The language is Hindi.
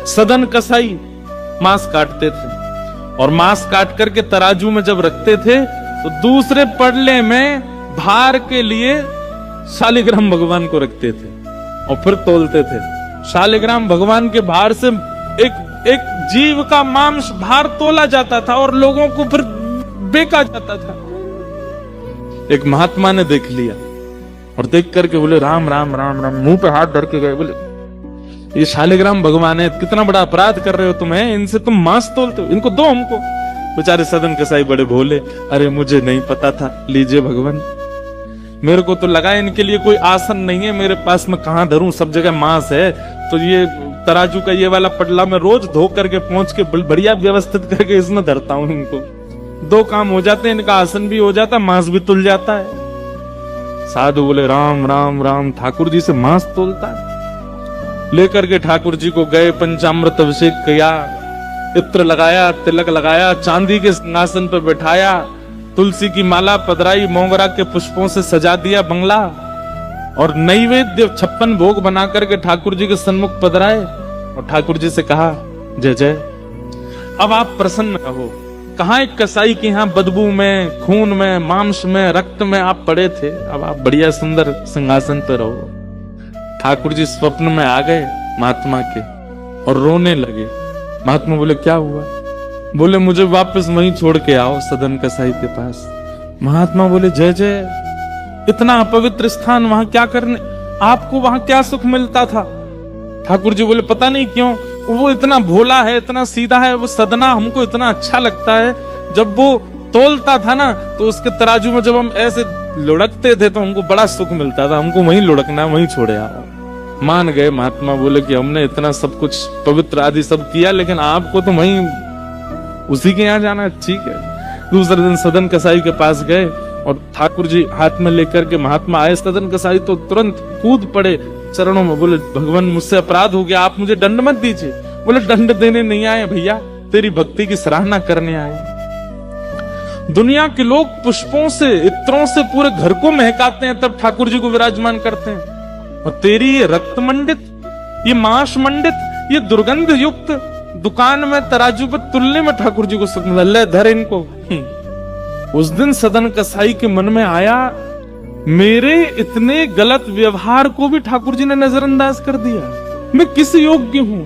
सदन कसाई मांस काटते थे और मांस काट करके तराजू में जब रखते थे तो दूसरे पड़ले में भार के लिए शालिग्राम भगवान को रखते थे और फिर तोलते थे। शालिग्राम भगवान के भार से एक जीव का मांस भार तोला जाता था और लोगों को फिर बेचा जाता था। एक महात्मा ने देख लिया और देख करके बोले राम राम राम राम, मुंह पे हाथ धर के गए, बोले ये शालिग्राम भगवान है, कितना बड़ा अपराध कर रहे हो तुम्हें, इनसे तुम मांस तोलते हो, इनको दो हमको। बेचारे सदन कसाई बड़े भोले, अरे मुझे नहीं पता था, लीजिए भगवान, मेरे को तो लगा इनके लिए कोई आसन नहीं है, मेरे पास में कहां धरूं, सब जगह मांस है, तो ये तराजू का ये वाला पटला मैं रोज धो करके पहुंच के बढ़िया व्यवस्थित करके इसमें धरता हूं, इनको दो काम हो जाते हैं, इनका आसन भी हो जाता, मांस भी तुल जाता है। साधु बोले राम राम राम, ठाकुर जी से मांस तोलता है। लेकर के ठाकुर जी को गए, पंचामृत अभिषेक किया, इत्र लगाया, तिलक लगाया, चांदी के सिंहासन पर बैठाया, तुलसी की माला पधराई, मोगरा के पुष्पों से सजा दिया बंगला और नैवेद्य 56 भोग बना करके ठाकुर जी के सन्मुख पधराए और ठाकुर जी से कहा जय जय, अब आप प्रसन्न रहो। कहां एक कसाई के यहाँ बदबू में, खून में, मांस में, रक्त में आप पड़े थे, अब आप बढ़िया सुंदर सिंहासन पर रहो। ठाकुर जी स्वप्न में आ गए महात्मा के और रोने लगे। महात्मा बोले क्या हुआ? बोले मुझे वापस वहीं छोड़ के आओ, सदन कसाई के पास। महात्मा बोले जय जय, इतना अपवित्र स्थान वहां क्या करने, आपको वहां क्या सुख मिलता था? ठाकुर जी बोले पता नहीं क्यों, वो इतना भोला है, इतना सीधा है, वो सदना हमको इतना अच्छा लगता है। जब वो तोलता था ना तो उसके तराजू में जब हम ऐसे लुढ़कते थे तो हमको बड़ा सुख मिलता था, हमको वहीं लुढ़कना, वहीं छोड़े आओ। मान गए महात्मा, बोले कि हमने इतना सब कुछ पवित्र आदि सब किया, लेकिन आपको तो वहीं उसी के यहाँ जाना, ठीक है। दूसरे दिन सदन कसाई के पास गए और ठाकुर जी हाथ में लेकर के महात्मा आए। सदन कसाई तो तुरंत कूद पड़े चरणों में, बोले भगवान मुझसे अपराध हो गया, आप मुझे दंड मत दीजिए। बोले दंड देने नहीं आए भैया, तेरी भक्ति की सराहना करने आए। दुनिया के लोग पुष्पों से, इत्रों से पूरे घर को महकाते हैं, तब ठाकुर जी को विराजमान करते हैं, और तेरी ये रक्त मंडित, ये मांस मंडित, ये दुर्गंध युक्त दुकान में तराजू पर तुलने में ठाकुर जी को सुख मिला, ले धर इनको। उस दिन सदन कसाई के मन में आया, मेरे इतने गलत व्यवहार को भी ठाकुर जी ने नजरअंदाज कर दिया, मैं किस योग्य हूं?